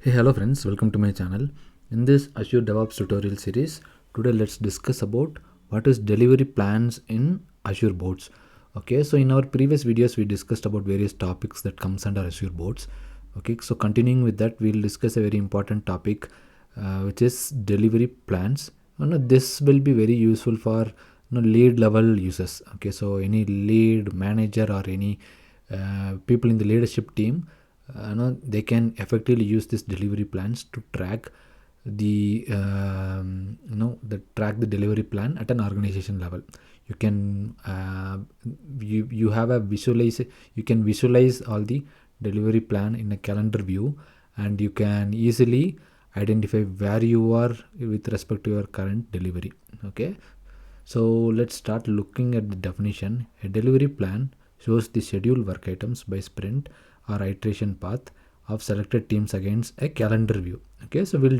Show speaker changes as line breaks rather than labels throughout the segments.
Hey, hello friends, welcome to my channel. In this Azure DevOps tutorial series, today let's discuss about what is delivery plans in Azure boards. Okay, so in our previous videos we discussed about various topics that comes under Azure boards. Okay, so continuing with that, we'll discuss a very important topic which is delivery plans. This will be very useful for lead level users. Okay, so any lead manager or any people in the leadership team, they can effectively use this delivery plans to track the delivery plan at an organization level. You can you have a visualize you can visualize all the delivery plan in a calendar view, and you can easily identify where you are with respect to your current delivery. Okay, so let's start looking at the definition. A delivery plan shows the scheduled work items by sprint or iteration path of selected teams against a calendar view. Okay, so we'll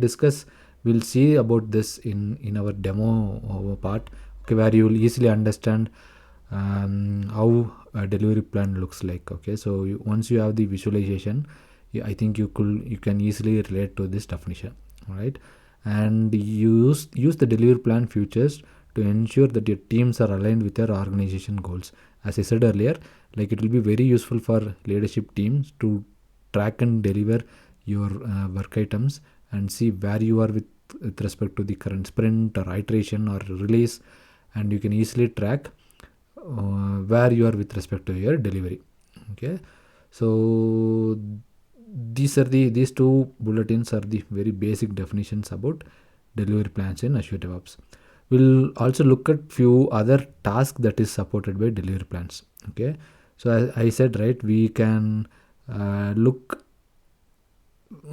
see about this in our demo part. Okay, where you will easily understand how a delivery plan looks like. Okay, so once you have the visualization, I think you can easily relate to this definition. All right, and use the delivery plan features to ensure that your teams are aligned with your organization goals. As I said earlier, like it will be very useful for leadership teams to track and deliver your work items and see where you are with respect to the current sprint or iteration or release, and you can easily track where you are with respect to your delivery. Okay, so these two bulletins are the very basic definitions about delivery plans in Azure DevOps. We'll also look at few other tasks that is supported by delivery plans. Okay, so as I said, right, we can look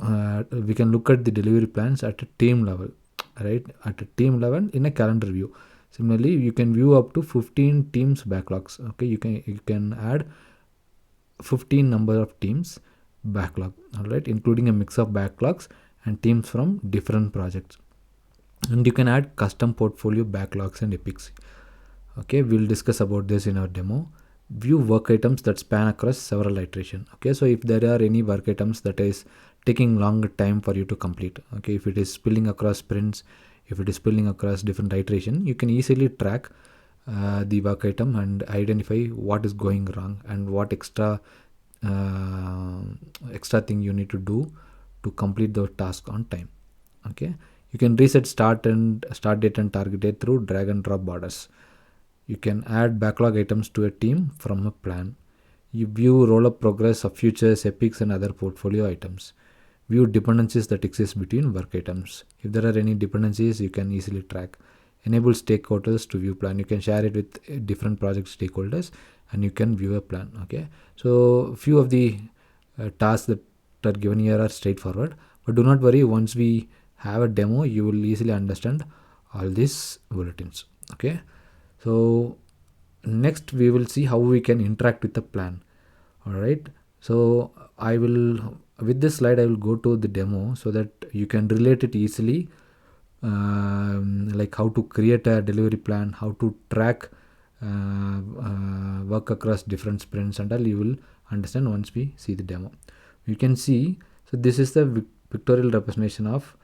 at the delivery plans at a team level, right, at a team level in a calendar view. Similarly, you can view up to 15 teams backlogs. Okay, you can add 15 number of teams backlog, all right, including a mix of backlogs and teams from different projects. And you can add custom portfolio backlogs and epics. Okay, we'll discuss about this in our demo. View work items that span across several iterations. Okay, so if there are any work items that is taking longer time for you to complete, okay, if it is spilling across sprints, if it is spilling across different iteration, you can easily track the work item and identify what is going wrong and what extra thing you need to do to complete the task on time. Okay, you can reset start date and target date through drag and drop borders. You can add backlog items to a team from a plan. You view roll-up progress of futures, epics, and other portfolio items. View dependencies that exist between work items. If there are any dependencies, you can easily track. Enable stakeholders to view plan. You can share it with different project stakeholders, and you can view a plan. Okay, so few of the tasks that are given here are straightforward, but do not worry. Once we have a demo, you will easily understand all these bulletins. Okay, so next we will see how we can interact with the plan. All right, so with this slide I will go to the demo so that you can relate it easily, like how to create a delivery plan, how to track work across different sprints, and all you will understand once we see the demo. You can see, so this is the pictorial representation of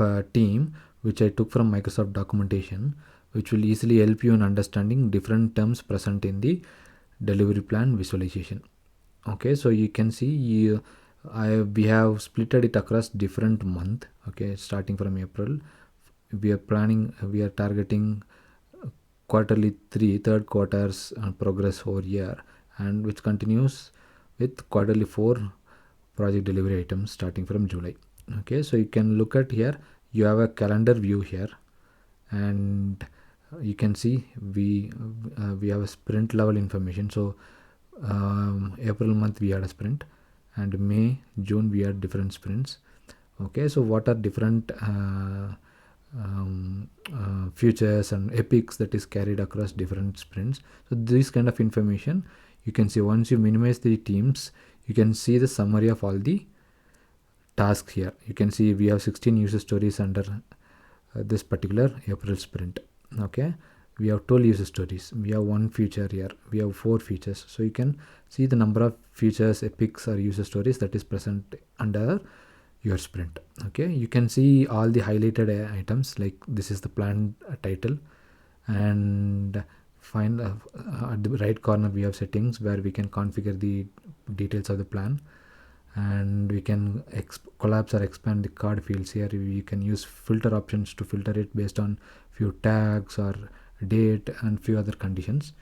a team which I took from Microsoft documentation, which will easily help you in understanding different terms present in the delivery plan visualization. Okay, so you can see we have splitted it across different month. Okay, starting from April, we are targeting quarterly third quarters progress over year, and which continues with quarterly 4 project delivery items starting from July. Okay, so you can look at here, you have a calendar view here, and you can see we have a sprint level information. So April month we had a sprint, and May, June we had different sprints. Okay, so what are different futures and epics that is carried across different sprints. So this kind of information you can see. Once you minimize the teams, you can see the summary of all the tasks here. You can see we have 16 user stories under this particular April sprint. Okay, we have 12 user stories, we have one feature here, we have 4 features. So you can see the number of features, epics or user stories that is present under your sprint. Okay, you can see all the highlighted items, like this is the plan title, and find at the right corner we have settings where we can configure the details of the plan, and we can collapse or expand the card fields. Here you can use filter options to filter it based on few tags or date and few other conditions.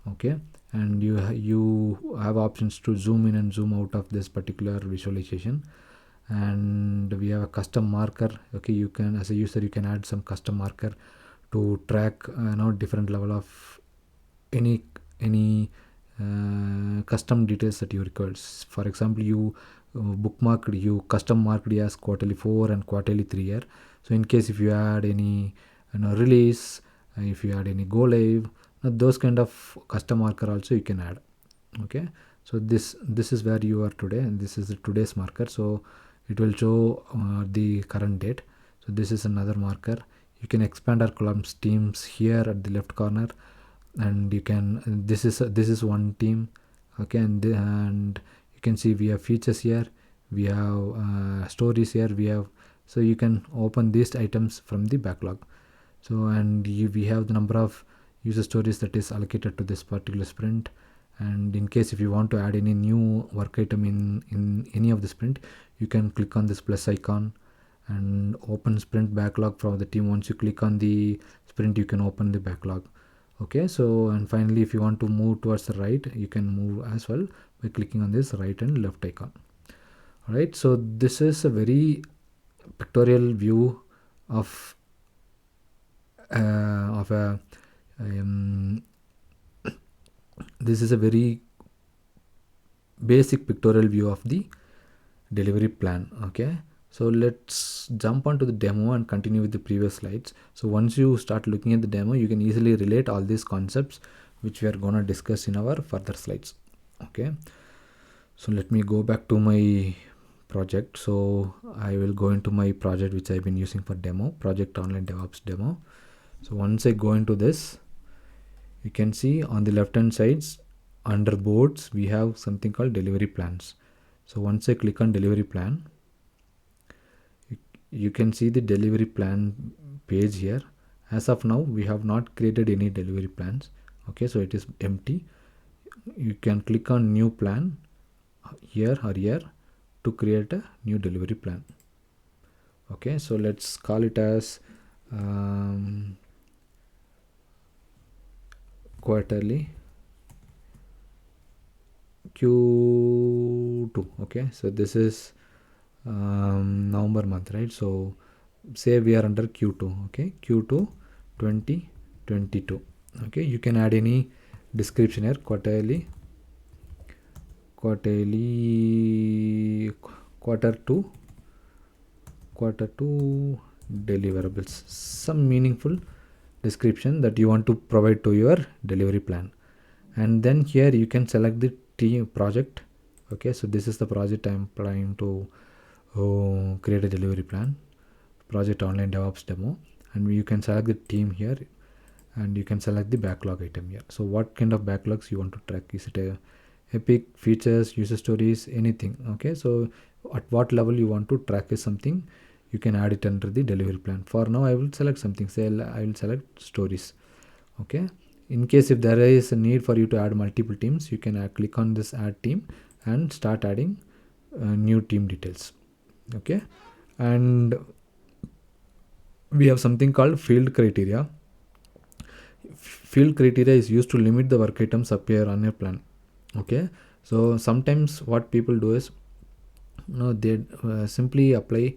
Okay, and you have options to zoom in and zoom out of this particular visualization. And we have a custom marker. Okay, you can, as a user, you can add some custom marker to track different level of any custom details that you require. For example, you custom marked as quarterly 4 and quarterly 3 here. So in case if you add any release, if you add any go live, those kind of custom marker also you can add. Okay, so this is where you are today, and this is the today's marker. So it will show the current date. So this is another marker. You can expand our columns teams here at the left corner, and you can this is one team. Okay, and you can see we have features here, we have stories here, so you can open these items from the backlog. So and we have the number of user stories that is allocated to this particular sprint. And in case if you want to add any new work item in any of the sprint, you can click on this plus icon and open sprint backlog from the team. Once you click on the sprint, you can open the backlog. Okay, so and finally if you want to move towards the right, you can move as well by clicking on this right and left icon. All right, so this is a very pictorial view of this is a very basic pictorial view of the delivery plan. Okay, so let's jump onto the demo and continue with the previous slides. So once you start looking at the demo, you can easily relate all these concepts which we are going to discuss in our further slides. Okay, so let me go back to my project. So I will go into my project which I've been using for demo, project online DevOps demo. So once I go into this, you can see on the left hand sides under boards we have something called delivery plans. So once I click on delivery plan, you can see the delivery plan page here. As of now, we have not created any delivery plans. Okay, so it is empty. You can click on new plan here or here to create a new delivery plan. Okay, so let's call it as quarterly Q2. Okay, so this is November month, right? So say we are under Q2. Okay, Q2 2022. Okay, you can add any description here. Quarter 2 deliverables, some meaningful description that you want to provide to your delivery plan. And then here you can select the team project. Okay, so this is the project I'm planning to create a delivery plan, project online DevOps demo, and you can select the team here, and you can select the backlog item here. So what kind of backlogs you want to track? Is it a epic, features, user stories, anything? Okay, so at what level you want to track is something you can add it under the delivery plan. For now I will select something, say I will select stories. Okay, in case if there is a need for you to add multiple teams, you can click on this add team and start adding new team details. Okay, and we have something called field criteria. Field criteria is used to limit the work items appear on your plan. Okay, so sometimes what people do is they simply apply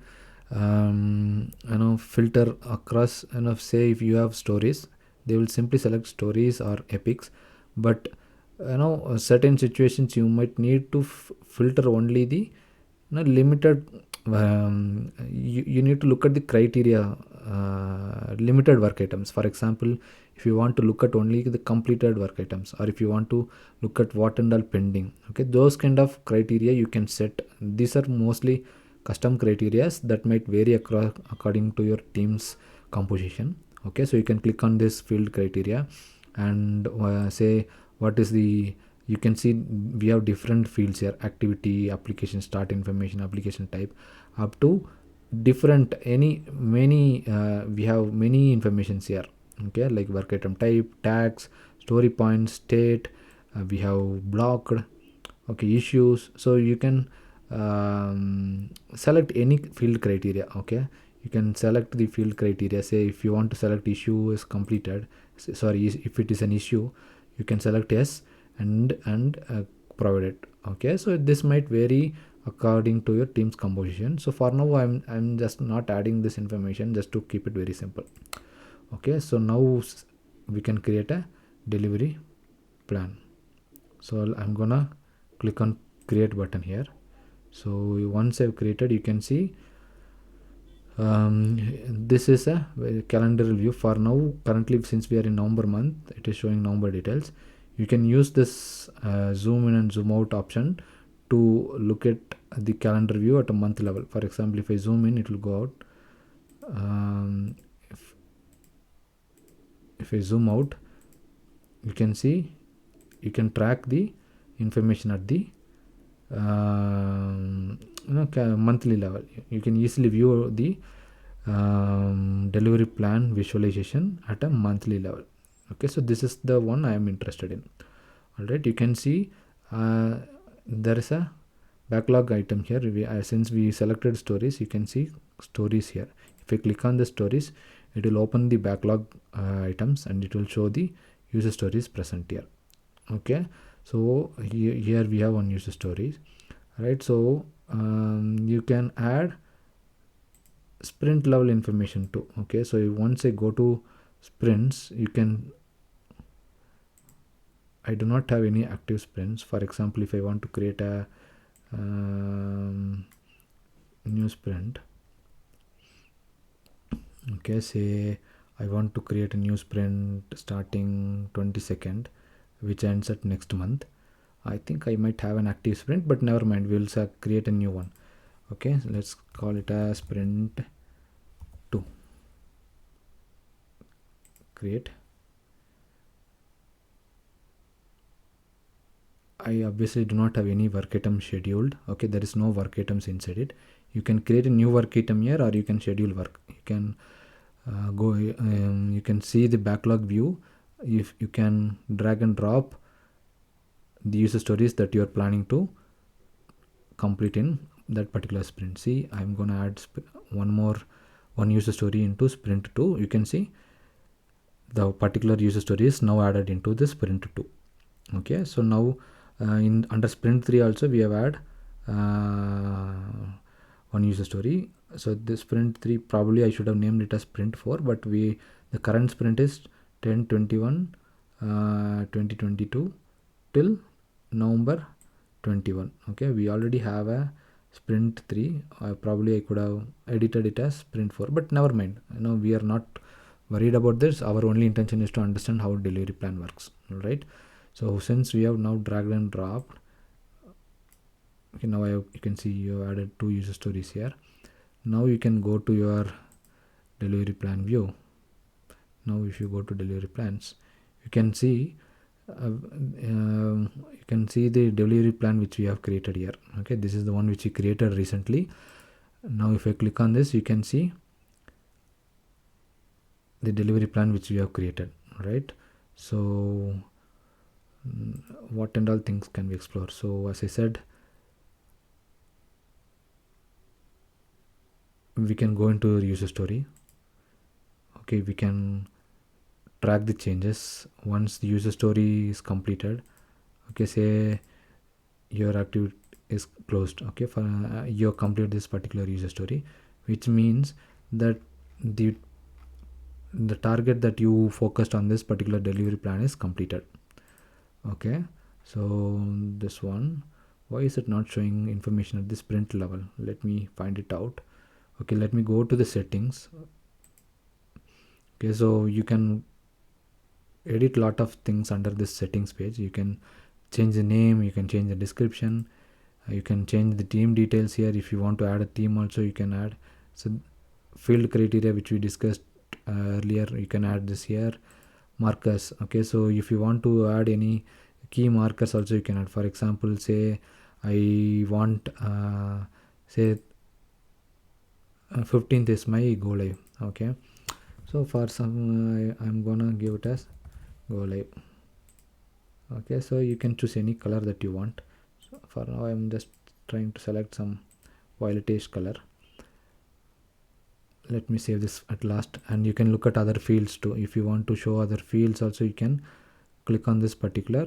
filter across. Say if you have stories, they will simply select stories or epics, but certain situations you might need to filter only the limited. You need to look at the criteria, limited work items. For example, if you want to look at only the completed work items, or if you want to look at what and all pending, okay, those kind of criteria you can set. These are mostly custom criteria that might vary across according to your team's composition. Okay, so you can click on this field criteria and say what is the, you can see we have different fields here: activity, application start information, application type, up to different many we have many informations here. Okay, like work item type, tags, story points, state, we have blocked, okay, issues. So you can select any field criteria. Okay, you can select the field criteria. Say if you want to select issue is completed, sorry, if it is an issue, you can select yes and provide it. Okay, so this might vary according to your team's composition. So for now I'm just not adding this information, just to keep it very simple. Okay, so now we can create a delivery plan. So I'm gonna click on create button here. So once I've created, you can see this is a calendar view. For now, currently, since we are in November month, it is showing November details. You can use this zoom in and zoom out option to look at the calendar view at a month level. For example, if I zoom in, it will go out. If I zoom out, you can see, you can track the information at the monthly level. You can easily view the delivery plan visualization at a monthly level. Okay, so this is the one I am interested in. All right, you can see there is a backlog item here. Since we selected stories, you can see stories here. If I click on the stories, it will open the backlog items and it will show the user stories present here. Okay, so here we have one user stories, right? So you can add sprint level information too. Okay, so once I go to sprints, you can, I do not have any active sprints. For example, if I want to create a new sprint, okay, say I want to create a new sprint starting 22nd, which ends at next month. I think I might have an active sprint, but never mind, we'll create a new one. Okay, so let's call it a sprint 2. Create. I obviously do not have any work item scheduled. Okay, there is no work items inside it. You can create a new work item here, or you can schedule work. You can you can see the backlog view. If you can drag and drop the user stories that you are planning to complete in that particular sprint. See, I'm going to add one user story into sprint 2. You can see the particular user story is now added into the sprint 2. Okay, so now in under sprint 3 also we have add one user story. So this sprint 3, probably I should have named it as sprint 4, but the current sprint is 10/21/2022 till November 21. Okay, we already have a sprint 3. Probably I could have edited it as sprint 4, but never mind. We are not worried about this. Our only intention is to understand how delivery plan works. All right, so since we have now dragged and dropped, okay, now you can see you have added 2 user stories here. Now you can go to your delivery plan view. Now if you go to delivery plans, you can see the delivery plan which we have created here. Okay, this is the one which we created recently. Now if I click on this, you can see the delivery plan which we have created, right? So what and all things can we explore? So as I said, we can go into user story. Okay, we can track the changes once the user story is completed. Okay, say your activity is closed. Okay, for you complete this particular user story, which means that the target that you focused on this particular delivery plan is completed. Okay, so this one, why is it not showing information at the sprint level? Let me find it out. Okay, let me go to the settings. Okay, so you can edit a lot of things under this settings page. You can change the name, you can change the description, you can change the team details here. If you want to add a theme also, you can add. So field criteria which we discussed earlier, you can add this here. Markers. Okay, so if you want to add any key markers also, you can add. For example, say I want say 15th is my go live. Okay, so for some I'm gonna give it as go live. Okay, so you can choose any color that you want. So for now I'm just trying to select some violetish color. Let me save this at last, and you can look at other fields too. If you want to show other fields also, you can click on this particular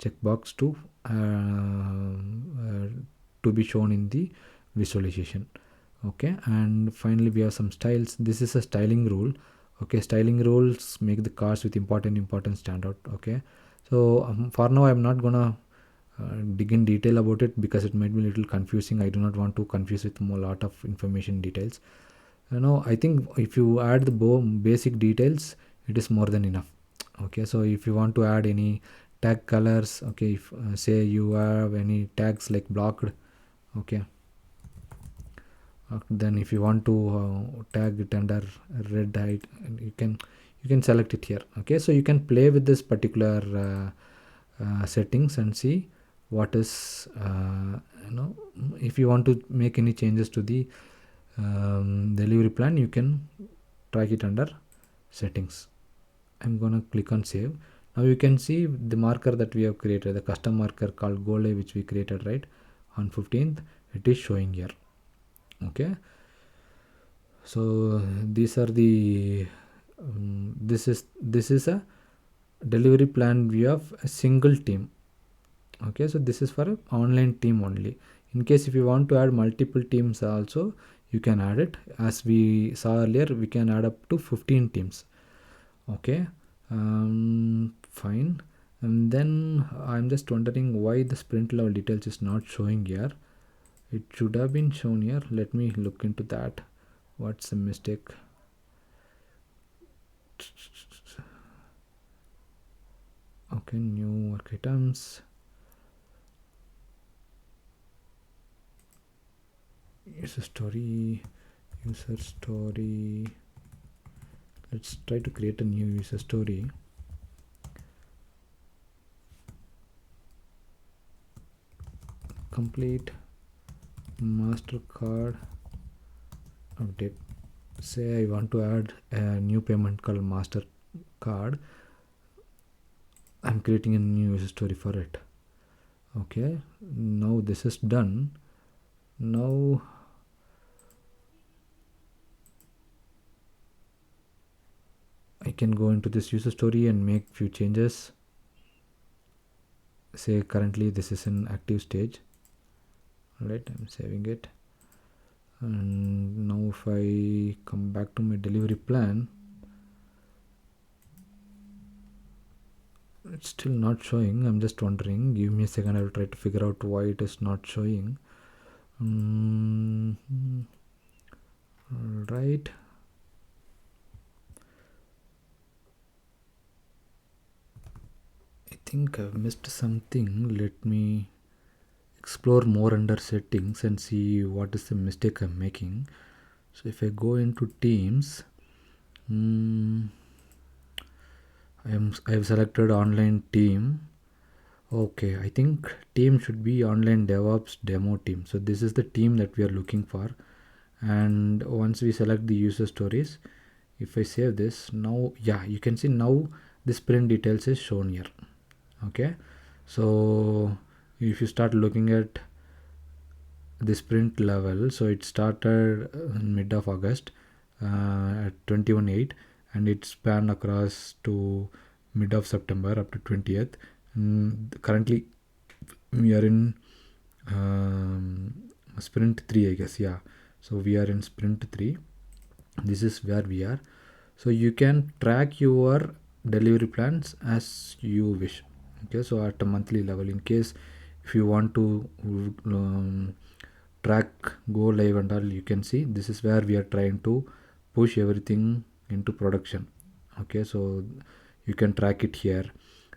checkbox to be shown in the visualization. Okay, and finally we have some styles. This is a styling rule. Okay, styling rules make the cards with important stand out. Okay, so for now I'm not gonna dig in detail about it because it might be a little confusing. I do not want to confuse with a lot of information details. I think if you add the basic details, it is more than enough. Okay, so if you want to add any tag colors, okay, if say you have any tags like blocked, okay, then if you want to tag it under red height, you can select it here. Okay, so you can play with this particular settings and see what is if you want to make any changes to the delivery plan, you can track it under settings. I'm gonna click on save. Now you can see the marker that we have created, the custom marker called go live, which we created right on 15th. It is showing here. Okay, so these are the this is a delivery plan view of a single team. Okay, so this is for an online team only. In case if you want to add multiple teams also, you can add it. As we saw earlier, we can add up to 15 teams. Okay, fine. And then I'm just wondering why the sprint level details is not showing here. It should have been shown here. Let me look into that. What's the mistake? Okay, new work items. User story. Let's try to create a new user story. Complete MasterCard update. Say I want to add a new payment called MasterCard. I'm creating a new user story for it. Okay, now this is done. Now I can go into this user story and make few changes. Say currently this is in active stage. Alright, I'm saving it. And now if I come back to my delivery plan, it's still not showing. I'm just wondering. Give me a second. I will try to figure out why it is not showing. Right. I think I've missed something. Let me explore more under settings and see what is the mistake I'm making. So if I go into teams, I have selected online team. Okay, I think team should be online DevOps demo team. So this is the team that we are looking for. And once we select the user stories, if I save this now, yeah, you can see now the sprint details is shown here. Okay, so if you start looking at the sprint level, so it started in mid of August at 21/8, and it spanned across to mid of September up to 20th. Currently we are in sprint 3, I guess. Yeah, so we are in sprint 3. This is where we are. So you can track your delivery plans as you wish. Okay, so at a monthly level, in case if you want to track go live and all, you can see this is where we are trying to push everything into production. Okay, so you can track it here.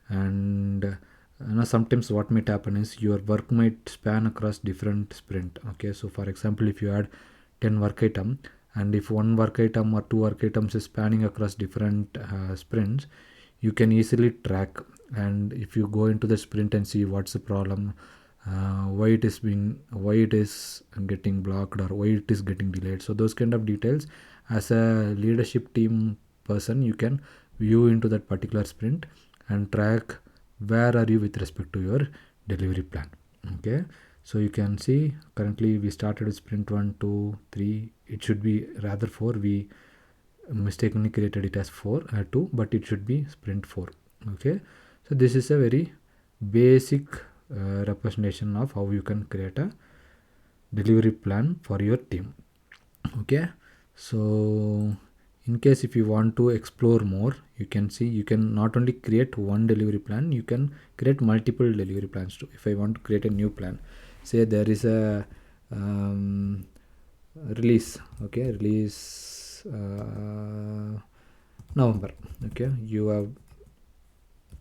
And sometimes what might happen is your work might span across different sprint. Okay, so for example, if you add 10 work item and if one work item or two work items is spanning across different sprints, you can easily track. And if you go into the sprint and see what's the problem, why it is getting blocked, or why it is getting delayed, so those kind of details, as a leadership team person, you can view into that particular sprint and track where are you with respect to your delivery plan. Okay, so you can see currently we started with sprint 1, 2, 3. It should be rather 4. We mistakenly created it as 2, but it should be sprint 4. Okay, so this is a very basic representation of how you can create a delivery plan for your team. Okay, so in case if you want to explore more, you can see you can not only create one delivery plan, you can create multiple delivery plans too. If I want to create a new plan, say there is a release, okay, release November. Okay, you have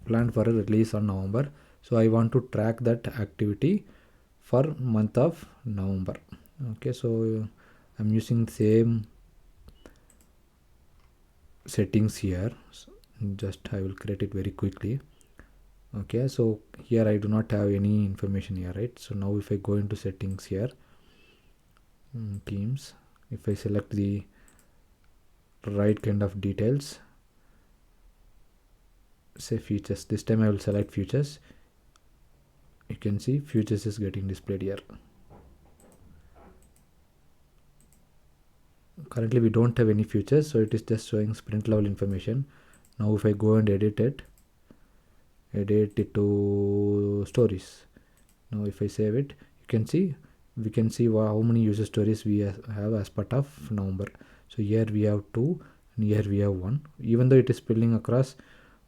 planned for a release on November, so I want to track that activity for month of November. Okay, so I'm using the same settings here. So just I will create it very quickly. Okay, so here I do not have any information here, right? So now if I go into settings here, teams, if I select the right kind of details, say features, this time I will select features. You can see features is getting displayed here. Currently we don't have any features, so it is just showing sprint level information. Now if I go and edit it to stories. Now if I save it, we can see how many user stories we have as part of November. So here we have 2 and here we have 1. Even though it is spilling across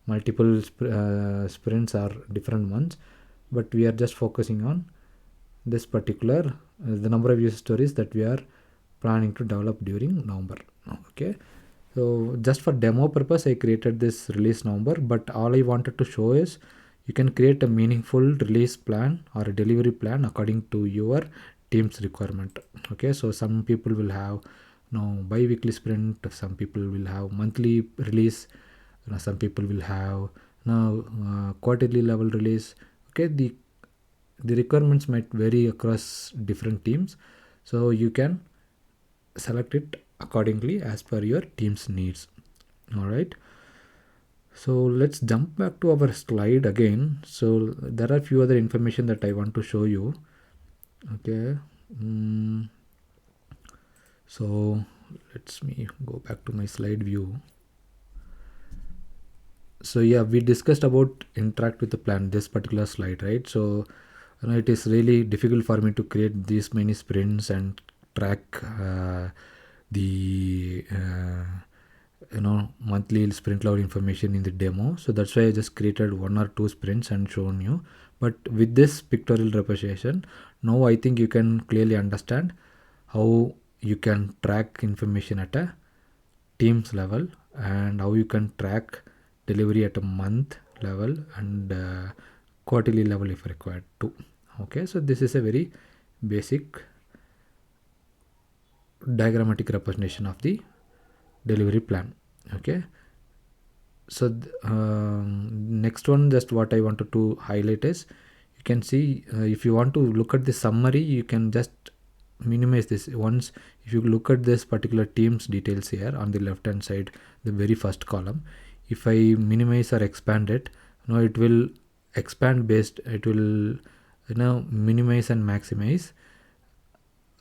multiple sprints or different months, but we are just focusing on this particular the number of user stories that we are planning to develop during November. Okay, so just for demo purpose I created this release November, but all I wanted to show is you can create a meaningful release plan or a delivery plan according to your team's requirement. Okay, so some people will have bi-weekly sprint, some people will have monthly release, some people will have quarterly level release. Okay, the requirements might vary across different teams, so you can select it accordingly as per your team's needs. All right, so let's jump back to our slide again. So there are few other information that I want to show you. Okay, so let's me go back to my slide view. So yeah, we discussed about interact with the plan, this particular slide, right? So it is really difficult for me to create these many sprints and track the monthly sprint level information in the demo. So that's why I just created 1 or 2 sprints and shown you. But with this pictorial representation, now I think you can clearly understand how you can track information at a teams level and how you can track delivery at a month level and quarterly level if required too. Okay, so this is a very basic diagrammatic representation of the delivery plan. Okay, so next one, just what I wanted to highlight is you can see if you want to look at the summary, you can just minimize this once. If you look at this particular team's details here on the left hand side, the very first column, if I minimize or expand it, it will expand based, it will minimize and maximize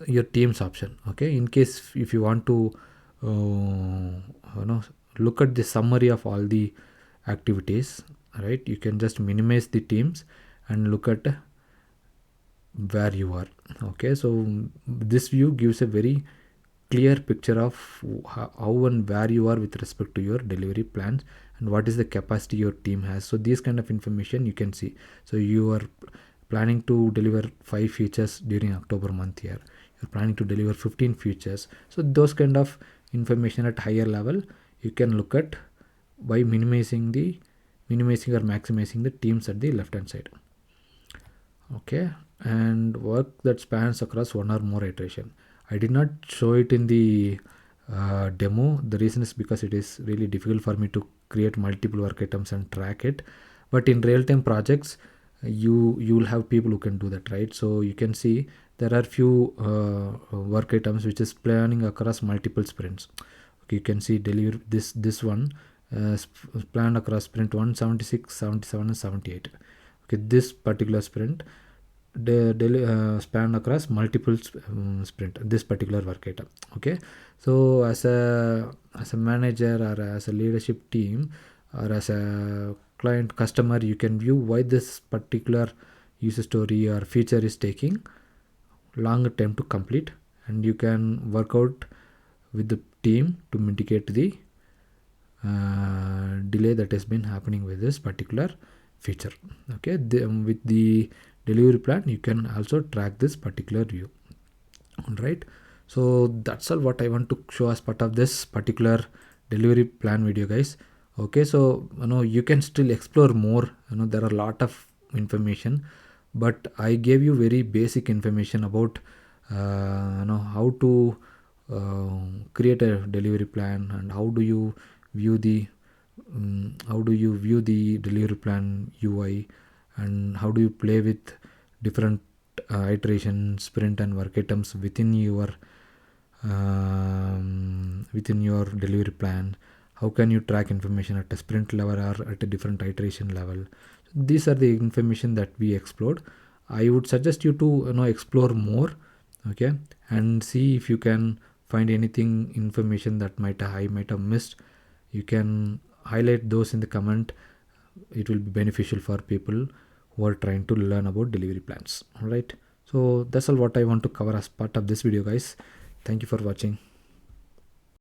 your team's option. Okay, in case if you want to look at the summary of all the activities, right, you can just minimize the teams and look at where you are. Okay, so this view gives a very clear picture of how and where you are with respect to your delivery plans and what is the capacity your team has. So these kind of information you can see. So you are planning to deliver 5 features during October month here, you're planning to deliver 15 features. So those kind of information at higher level you can look at by minimizing or maximizing the teams at the left hand side. Okay, and work that spans across 1 or more iteration. I did not show it in the demo. The reason is because it is really difficult for me to create multiple work items and track it. But in real-time projects, you will have people who can do that, right? So you can see there are few work items which is planning across multiple sprints. Okay, you can see deliver this one planned across sprint 176, 77, and 78. Okay, this particular sprint span across multiple sprint, this particular work item. Okay, so as a manager or as a leadership team or as a client customer, you can view why this particular user story or feature is taking longer time to complete, and you can work out with the team to mitigate the delay that has been happening with this particular feature. Okay, with the delivery plan you can also track this particular view. All right, so that's all what I want to show as part of this particular delivery plan video, guys. Okay, so you can still explore more. There are a lot of information, but I gave you very basic information about how to create a delivery plan and how do you view the delivery plan UI, and how do you play with different iteration, sprint and work items within your delivery plan. How can you track information at a sprint level or at a different iteration level? These are the information that we explored. I would suggest you to explore more, okay, and see if you can find anything information that I might have missed. You can highlight those in the comment. It will be beneficial for people who are trying to learn about delivery plans. All right, so that's all what I want to cover as part of this video, guys. Thank you for watching.